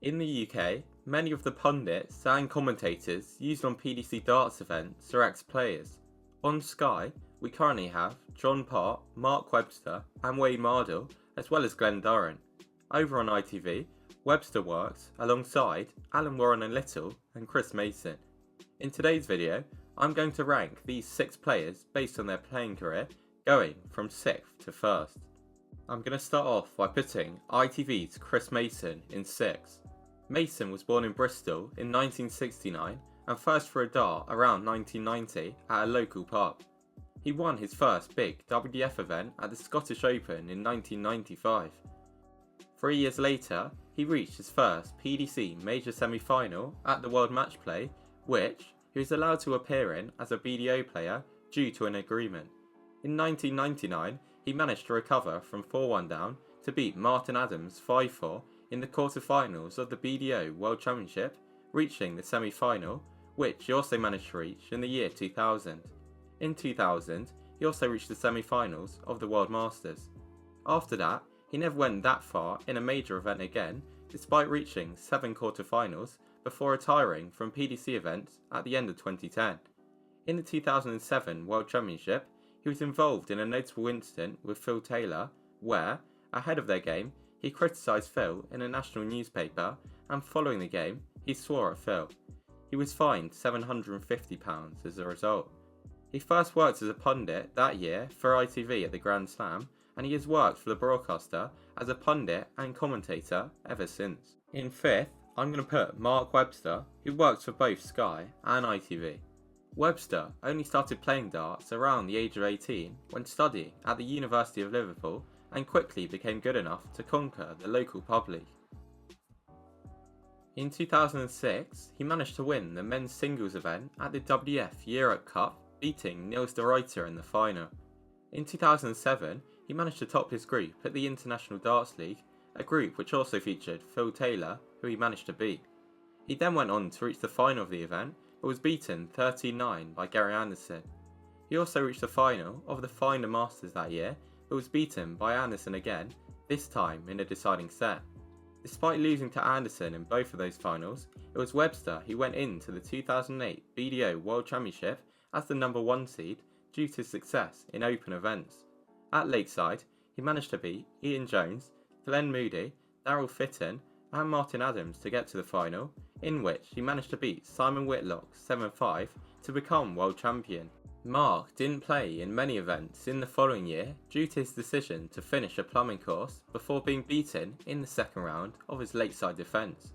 In the UK, many of the pundits and commentators used on PDC darts events are ex-players. On Sky, we currently have John Part, Mark Webster and Wayne Mardle, as well as Glenn Durran. Over on ITV, Webster works alongside Alan Warren and Little and Chris Mason. In today's video, I'm going to rank these 6 players based on their playing career, going from 6th to 1st. I'm going to start off by putting ITV's Chris Mason in 6th. Mason was born in Bristol in 1969 and first threw a dart around 1990 at a local pub. He won his first big WDF event at the Scottish Open in 1995. 3 years later, he reached his first PDC major semi-final at the World Match Play, which he was allowed to appear in as a BDO player due to an agreement. In 1999, he managed to recover from 4-1 down to beat Martin Adams 5-4 in the quarter-finals of the BDO World Championship, reaching the semi-final, which he also managed to reach in the year 2000. In 2000, he also reached the semi-finals of the World Masters. After that, he never went that far in a major event again, despite reaching 7 quarter-finals before retiring from PDC events at the end of 2010. In the 2007 World Championship, he was involved in a notable incident with Phil Taylor, where, ahead of their game, he criticised Phil in a national newspaper, and following the game, he swore at Phil. He was fined £750 as a result. He first worked as a pundit that year for ITV at the Grand Slam, and he has worked for the broadcaster as a pundit and commentator ever since. In 5th, I'm going to put Mark Webster, who works for both Sky and ITV. Webster only started playing darts around the age of 18 when studying at the University of Liverpool, and quickly became good enough to conquer the local pub league. In 2006, he managed to win the men's singles event at the WDF Europe Cup, beating Niels de Ruyter in the final. In 2007, he managed to top his group at the International Darts League, a group which also featured Phil Taylor, who he managed to beat. He then went on to reach the final of the event, but was beaten 13-9 by Gary Anderson. He also reached the final of the Finder Masters that year, but was beaten by Anderson again, this time in a deciding set. Despite losing to Anderson in both of those finals, it was Webster who went into the 2008 BDO World Championship as the number 1 seed due to success in open events. At Lakeside, he managed to beat Ian Jones, Glenn Moody, Daryl Fitton and Martin Adams to get to the final, in which he managed to beat Simon Whitlock 7-5 to become world champion. Mark didn't play in many events in the following year due to his decision to finish a plumbing course before being beaten in the second round of his Lakeside defence.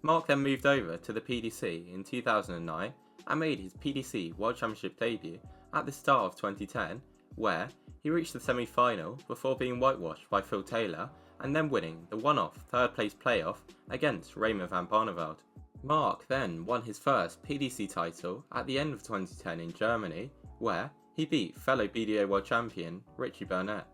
Mark then moved over to the PDC in 2009 and made his PDC World Championship debut at the start of 2010, where he reached the semi-final before being whitewashed by Phil Taylor and then winning the one-off third-place playoff against Raymond van Barneveld. Mark then won his first PDC title at the end of 2010 in Germany, where he beat fellow BDO World Champion Richie Burnett.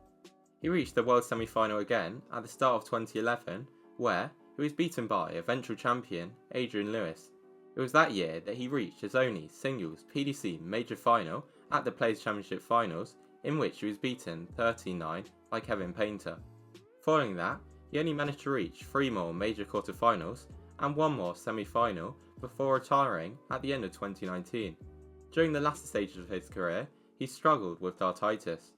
He reached the World Semi-Final again at the start of 2011, where he was beaten by eventual champion Adrian Lewis. It was that year that he reached his only singles PDC major final at the Players Championship Finals, in which he was beaten 13-9 by Kevin Painter. Following that, he only managed to reach 3 more major quarterfinals and 1 more semi-final before retiring at the end of 2019. During the latter stages of his career, he struggled with dartitis.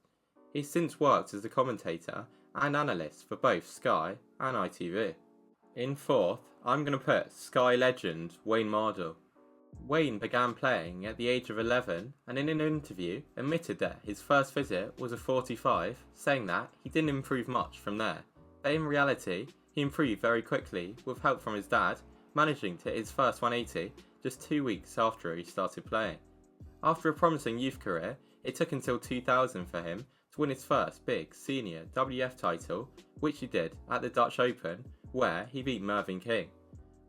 He's since worked as a commentator and analyst for both Sky and ITV. In 4th, I'm going to put Sky legend Wayne Mardle. Wayne began playing at the age of 11 and in an interview admitted that his first visit was a 45, saying that he didn't improve much from there. But in reality, he improved very quickly with help from his dad, managing to hit his first 180 just 2 weeks after he started playing. After a promising youth career, it took until 2000 for him to win his first big senior WDF title, which he did at the Dutch Open, where he beat Mervyn King.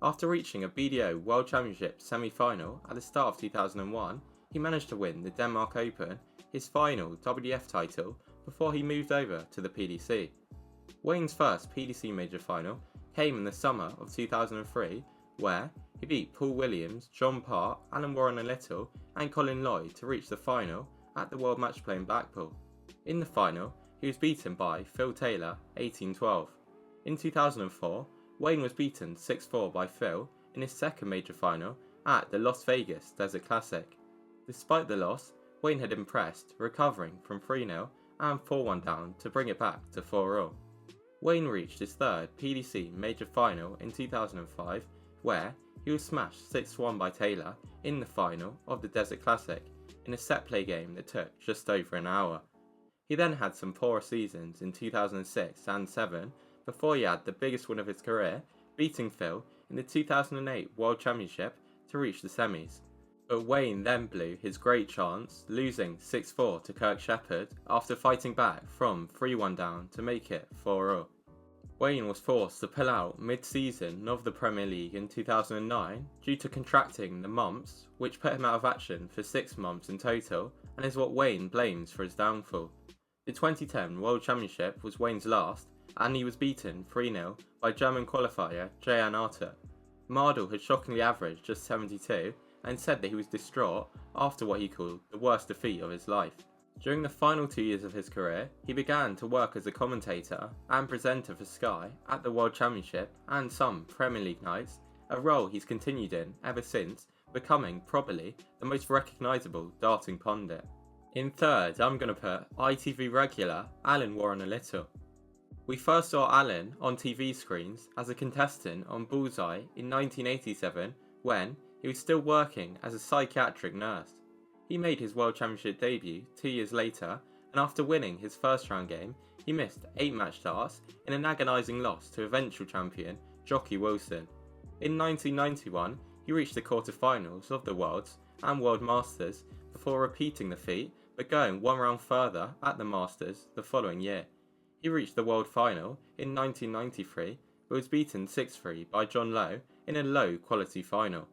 After reaching a BDO World Championship semi-final at the start of 2001, he managed to win the Denmark Open, his final WDF title, before he moved over to the PDC. Wayne's first PDC major final came in the summer of 2003, where he beat Paul Williams, John Part, Alan Warren and Little and Colin Lloyd to reach the final at the World Match Play in Blackpool. In the final, he was beaten by Phil Taylor 18-12. In 2004, Wayne was beaten 6-4 by Phil in his second major final at the Las Vegas Desert Classic. Despite the loss, Wayne had impressed, recovering from 3-0 and 4-1 down to bring it back to 4-0. Wayne reached his third PDC major final in 2005, where he was smashed 6-1 by Taylor in the final of the Desert Classic in a set play game that took just over an hour. He then had some poorer seasons in 2006 and 7 before he had the biggest win of his career, beating Phil in the 2008 World Championship to reach the semis. But Wayne then blew his great chance, losing 6-4 to Kirk Shepherd after fighting back from 3-1 down to make it 4-0. Wayne was forced to pull out mid-season of the Premier League in 2009 due to contracting the mumps, which put him out of action for 6 months in total, and is what Wayne blames for his downfall. The 2010 World Championship was Wayne's last, and he was beaten 3-0 by German qualifier Jan Arter. Mardell had shockingly averaged just 72 and said that he was distraught after what he called the worst defeat of his life. During the final 2 years of his career, he began to work as a commentator and presenter for Sky at the World Championship and some Premier League nights, a role he's continued in ever since, becoming probably the most recognisable darting pundit. In third, I'm going to put ITV regular Alan Warren-a-Little. We first saw Alan on TV screens as a contestant on Bullseye in 1987 when he was still working as a psychiatric nurse. He made his World Championship debut 2 years later, and after winning his first round game, he missed 8 match starts in an agonising loss to eventual champion Jockey Wilson. In 1991, he reached the quarter-finals of the Worlds and World Masters before repeating the feat but going 1 round further at the Masters the following year. He reached the World Final in 1993 but was beaten 6-3 by John Lowe in a low-quality final.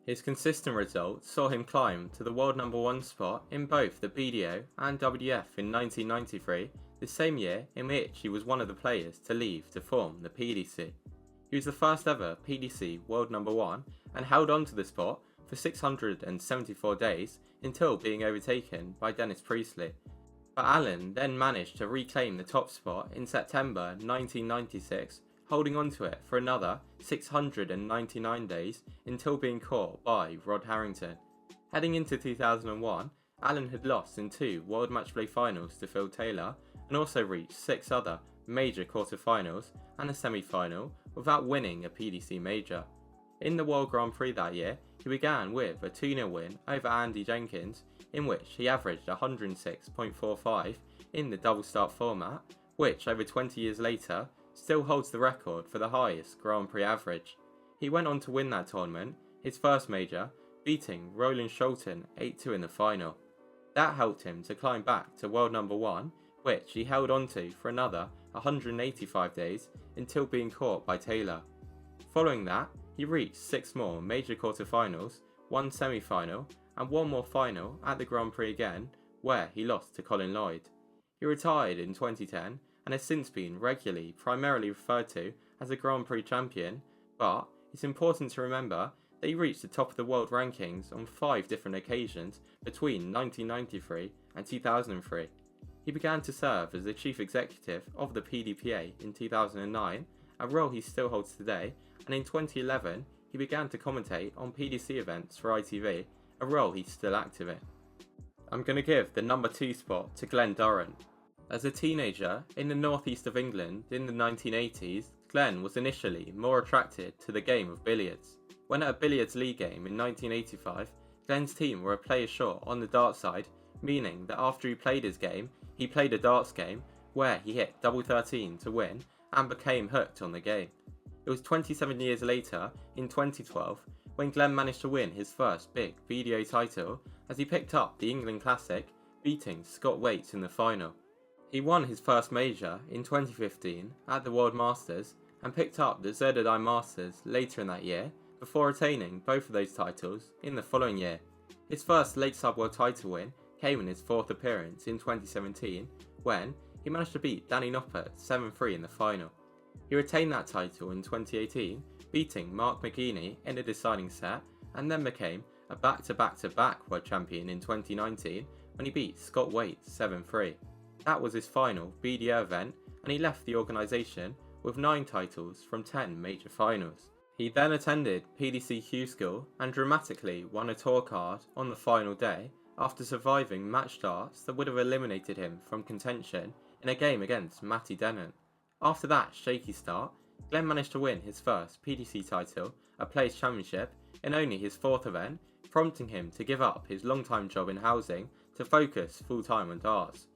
His consistent results saw him climb to the world number 1 spot in both the BDO and WF in 1993, the same year in which he was one of the players to leave to form the PDC. He was the first ever PDC world number 1 and held on to the spot for 674 days until being overtaken by Dennis Priestley. But Allen then managed to reclaim the top spot in September 1996, holding on to it for another 699 days until being caught by Rod Harrington. Heading into 2001, Allen had lost in 2 World Matchplay finals to Phil Taylor and also reached 6 other major quarter-finals and a semi-final without winning a PDC major. In the World Grand Prix that year, he began with a 2-0 win over Andy Jenkins, in which he averaged 106.45 in the double start format, which over 20 years later still holds the record for the highest Grand Prix average. He went on to win that tournament, his first major, beating Roland Sholton 8-2 in the final. That helped him to climb back to world number 1, which he held on to for another 185 days until being caught by Taylor. Following that, he reached 6 more major quarter-finals, 1 semi-final and 1 more final at the Grand Prix again, where he lost to Colin Lloyd. He retired in 2010 and has since been regularly primarily referred to as a Grand Prix champion, but it's important to remember that he reached the top of the world rankings on 5 different occasions between 1993 and 2003. He began to serve as the chief executive of the PDPA in 2009, a role he still holds today, and in 2011 he began to commentate on PDC events for ITV, a role he's still active in. I'm going to give the number 2 spot to Glenn Durrant. As a teenager in the northeast of England in the 1980s, Glenn was initially more attracted to the game of billiards. When at a billiards league game in 1985, Glenn's team were a player short on the dart side, meaning that after he played his game, he played a darts game where he hit double 13 to win and became hooked on the game. It was 27 years later, in 2012, when Glenn managed to win his first big BDO title as he picked up the England Classic, beating Scott Waits in the final. He won his first major in 2015 at the World Masters and picked up the Zerdadai Masters later in that year before retaining both of those titles in the following year. His first late sub world title win came in his 4th appearance in 2017 when he managed to beat Danny Noppert 7-3 in the final. He retained that title in 2018, beating Mark McGeaney in a deciding set, and then became a back-to-back-to-back world champion in 2019 when he beat Scott Waits 7-3. That was his final BDO event, and he left the organisation with 9 titles from 10 major finals. He then attended PDC Q School and dramatically won a tour card on the final day after surviving match starts that would have eliminated him from contention in a game against Matty Dennett. After that shaky start, Glenn managed to win his first PDC title, a Players Championship, in only his 4th event, prompting him to give up his long-time job in housing to focus full-time on darts.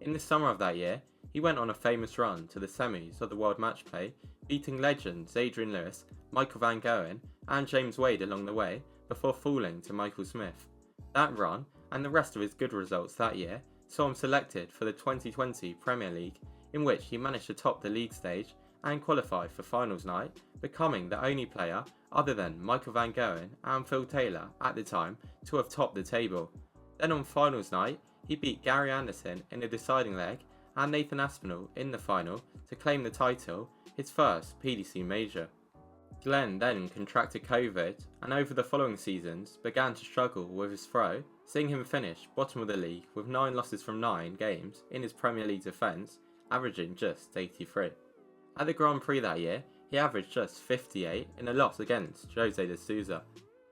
In the summer of that year, he went on a famous run to the semis of the World Match Play, beating legends Adrian Lewis, Michael Van Gerwen and James Wade along the way before falling to Michael Smith. That run, and the rest of his good results that year, saw him selected for the 2020 Premier League, in which he managed to top the league stage and qualify for finals night, becoming the only player other than Michael Van Gerwen and Phil Taylor at the time to have topped the table. Then on finals night, he beat Gary Anderson in the deciding leg and Nathan Aspinall in the final to claim the title, his first PDC major. Glenn then contracted COVID and over the following seasons began to struggle with his throw, seeing him finish bottom of the league with 9 losses from 9 games in his Premier League defence, averaging just 83. At the Grand Prix that year, he averaged just 58 in a loss against Jose de Souza.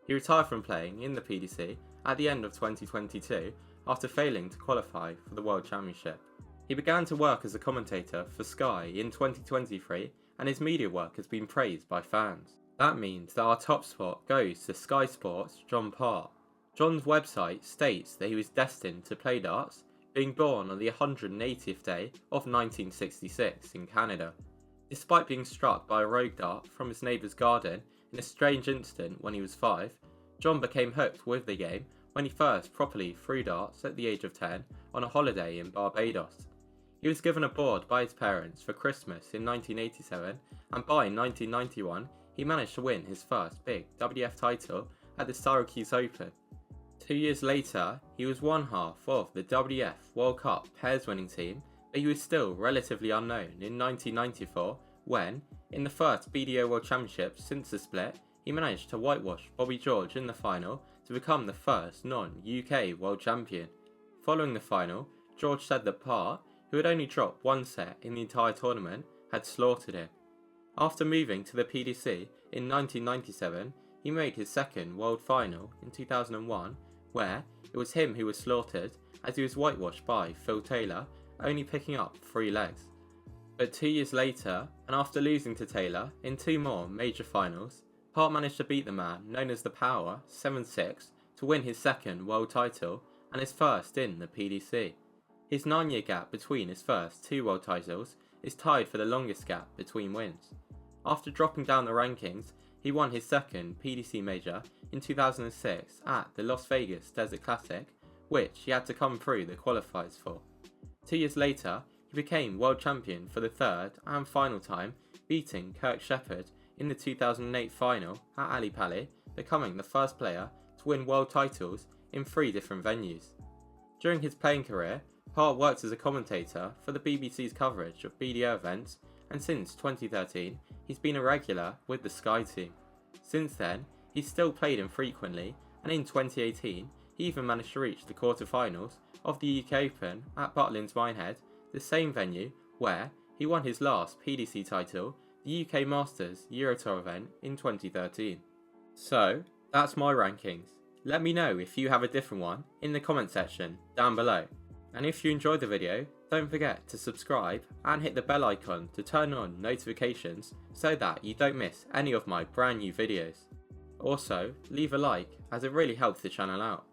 He retired from playing in the PDC at the end of 2022 after failing to qualify for the World Championship. He began to work as a commentator for Sky in 2023 and his media work has been praised by fans. That means that our top spot goes to Sky Sports' John Part. John's website states that he was destined to play darts, being born on the 180th day of 1966 in Canada. Despite being struck by a rogue dart from his neighbour's garden in a strange incident when he was 5, John became hooked with the game when he first properly threw darts at the age of 10 on a holiday in Barbados. He was given a board by his parents for Christmas in 1987 and by 1991 he managed to win his first big WDF title at the Syracuse Open. 2 years later, he was one half of the WDF World Cup pairs winning team, but he was still relatively unknown in 1994 when, in the first BDO World Championship since the split, he managed to whitewash Bobby George in the final to become the first non-UK World Champion. Following the final, George said that Part, who had only dropped 1 set in the entire tournament, had slaughtered him. After moving to the PDC in 1997, he made his second World Final in 2001, where it was him who was slaughtered as he was whitewashed by Phil Taylor, only picking up 3 legs. But 2 years later, and after losing to Taylor in 2 more major finals, Part managed to beat the man known as the Power 7-6 to win his second world title and his first in the PDC. His 9-year gap between his first 2 world titles is tied for the longest gap between wins. After dropping down the rankings, he won his second PDC major in 2006 at the Las Vegas Desert Classic, which he had to come through the qualifiers for. 2 years later, he became world champion for the third and final time, beating Kirk Shepherd in the 2008 final at Ali Pali, becoming the first player to win world titles in 3 different venues. During his playing career, Part worked as a commentator for the BBC's coverage of BDO events, and since 2013, he's been a regular with the Sky team. Since then, he's still played infrequently, and in 2018, he even managed to reach the quarter-finals of the UK Open at Butlins Minehead, the same venue where he won his last PDC title, the UK Masters Eurotour event in 2013. So, that's my rankings. Let me know if you have a different one in the comment section down below. And if you enjoyed the video, don't forget to subscribe and hit the bell icon to turn on notifications so that you don't miss any of my brand new videos. Also, leave a like as it really helps the channel out.